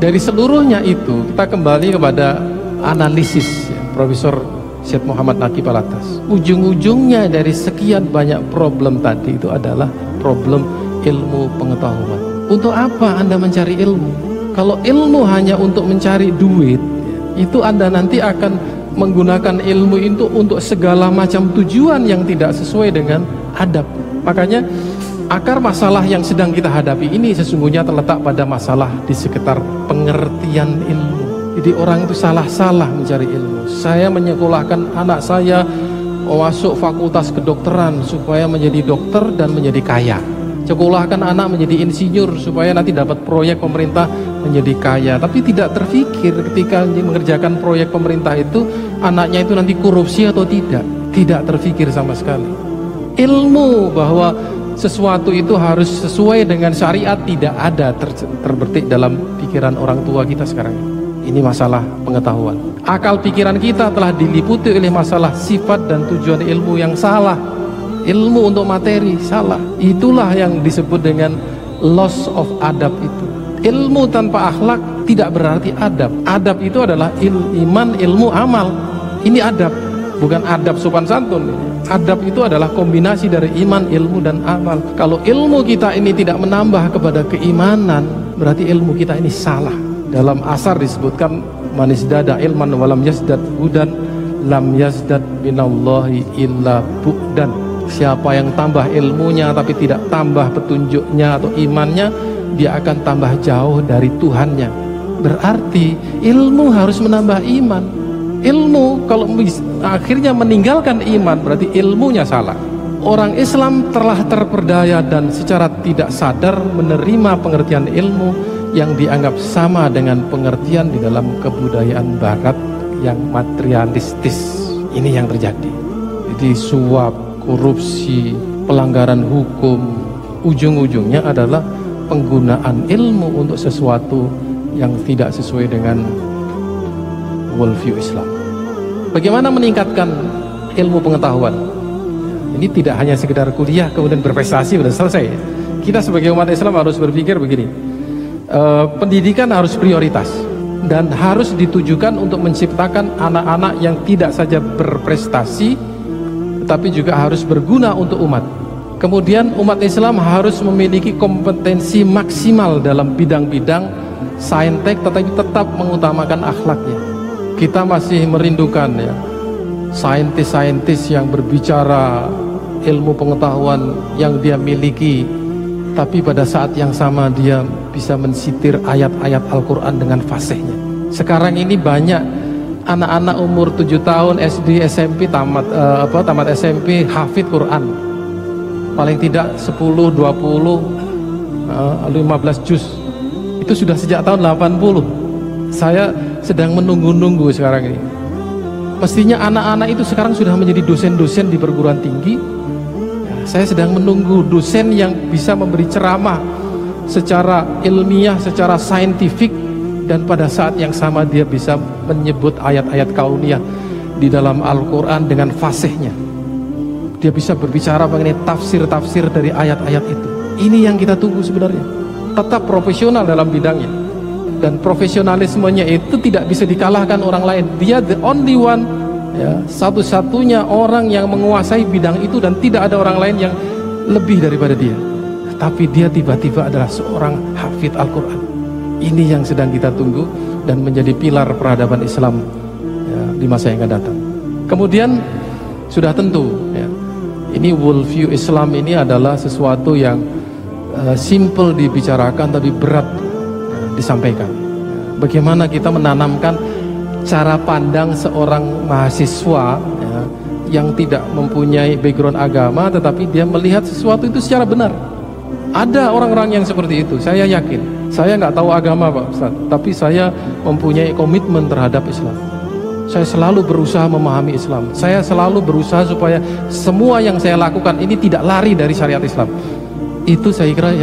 Dari seluruhnya itu kita kembali kepada analisis ya, Profesor Syed Muhammad Naqib Al-Atas. Ujung-ujungnya dari sekian banyak problem tadi itu adalah problem ilmu pengetahuan. Untuk apa Anda mencari ilmu? Kalau ilmu hanya untuk mencari duit, itu Anda nanti akan menggunakan ilmu itu untuk segala macam tujuan yang tidak sesuai dengan adab. Makanya akar masalah yang sedang kita hadapi ini sesungguhnya terletak pada masalah di sekitar pengertian ilmu. Jadi orang itu salah-salah mencari ilmu. Saya menyekolahkan anak saya masuk fakultas kedokteran supaya menjadi dokter dan menjadi kaya. Sekolahkan anak menjadi insinyur supaya nanti dapat proyek pemerintah menjadi kaya. Tapi tidak terfikir ketika mengerjakan proyek pemerintah itu anaknya itu nanti korupsi atau tidak. Tidak terfikir sama sekali. Ilmu bahwa sesuatu itu harus sesuai dengan syariat tidak ada terbetik dalam pikiran orang tua kita sekarang. Ini masalah pengetahuan. Akal pikiran kita telah diliputi oleh masalah sifat dan tujuan ilmu yang salah. Ilmu untuk materi salah. Itulah yang disebut dengan loss of adab itu. Ilmu tanpa akhlak tidak berarti adab. Adab itu adalah iman, ilmu, amal. Ini adab, bukan adab sopan santun. Adab itu adalah kombinasi dari iman, ilmu, dan amal. Kalau ilmu kita ini tidak menambah kepada keimanan, berarti ilmu kita ini salah. Dalam asar disebutkan manis dada ilman walam yazdad hudan lam yazdad minallahi illa bu'dan. Siapa yang tambah ilmunya tapi tidak tambah petunjuknya atau imannya, dia akan tambah jauh dari Tuhannya. Berarti ilmu harus menambah iman. Ilmu kalau akhirnya meninggalkan iman, berarti ilmunya salah. Orang Islam telah terperdaya dan secara tidak sadar menerima pengertian ilmu yang dianggap sama dengan pengertian di dalam kebudayaan barat yang materialistis. Ini yang terjadi. Jadi suap, korupsi, pelanggaran hukum, ujung-ujungnya adalah penggunaan ilmu untuk sesuatu yang tidak sesuai dengan worldview Islam. Bagaimana meningkatkan ilmu pengetahuan? Ini tidak hanya sekedar kuliah kemudian berprestasi sudah selesai. Kita sebagai umat Islam harus berpikir begini. Pendidikan harus prioritas dan harus ditujukan untuk menciptakan anak-anak yang tidak saja berprestasi tetapi juga harus berguna untuk umat. Kemudian umat Islam harus memiliki kompetensi maksimal dalam bidang-bidang saintek tetapi tetap mengutamakan akhlaknya. Kita masih merindukan ya saintis-saintis yang berbicara ilmu pengetahuan yang dia miliki, tapi pada saat yang sama dia bisa mensitir ayat-ayat Al-Quran dengan fasihnya. Sekarang ini banyak anak-anak umur 7 tahun SD, SMP, tamat SMP hafid Quran. Paling tidak 10, 20, 15 juz. Itu sudah sejak tahun 80. Saya sedang menunggu-nunggu sekarang ini. Mestinya anak-anak itu sekarang sudah menjadi dosen-dosen di perguruan tinggi. Saya sedang menunggu dosen yang bisa memberi ceramah secara ilmiah, secara saintifik, dan pada saat yang sama dia bisa menyebut ayat-ayat kauniyah di dalam Al-Quran dengan fasihnya. Dia bisa berbicara mengenai tafsir-tafsir dari ayat-ayat itu. Ini yang kita tunggu sebenarnya. Tetap profesional dalam bidangnya, dan profesionalismenya itu tidak bisa dikalahkan orang lain. Dia the only one, ya, satu-satunya orang yang menguasai bidang itu dan tidak ada orang lain yang lebih daripada dia. Tapi dia tiba-tiba adalah seorang hafid Al-Quran. Ini yang sedang kita tunggu dan menjadi pilar peradaban Islam ya, di masa yang akan datang. Kemudian sudah tentu ya, ini worldview Islam ini adalah sesuatu yang simple dibicarakan tapi berat ya, disampaikan. Bagaimana kita menanamkan cara pandang seorang mahasiswa ya, yang tidak mempunyai background agama tetapi dia melihat sesuatu itu secara benar. Ada orang-orang yang seperti itu, saya yakin. Saya nggak tahu agama Pak Ustaz, tapi saya mempunyai komitmen terhadap Islam. Saya selalu berusaha memahami Islam. Saya selalu berusaha supaya semua yang saya lakukan ini tidak lari dari syariat Islam. Itu saya kira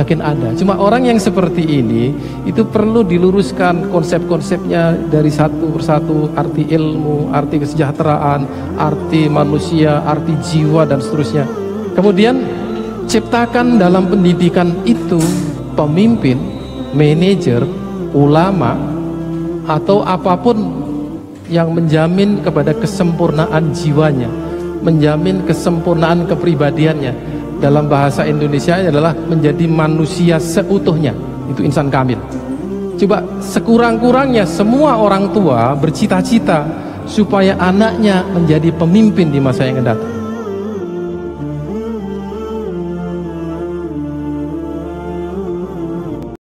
yakin ada. Cuma orang yang seperti ini itu perlu diluruskan konsep-konsepnya dari satu persatu, arti ilmu, arti kesejahteraan, arti manusia, arti jiwa dan seterusnya. Kemudian ciptakan dalam pendidikan itu pemimpin, manajer, ulama atau apapun yang menjamin kepada kesempurnaan jiwanya, menjamin kesempurnaan kepribadiannya. Dalam bahasa Indonesia adalah menjadi manusia seutuhnya, itu insan kamil. Coba sekurang-kurangnya semua orang tua bercita-cita supaya anaknya menjadi pemimpin di masa yang akan datang.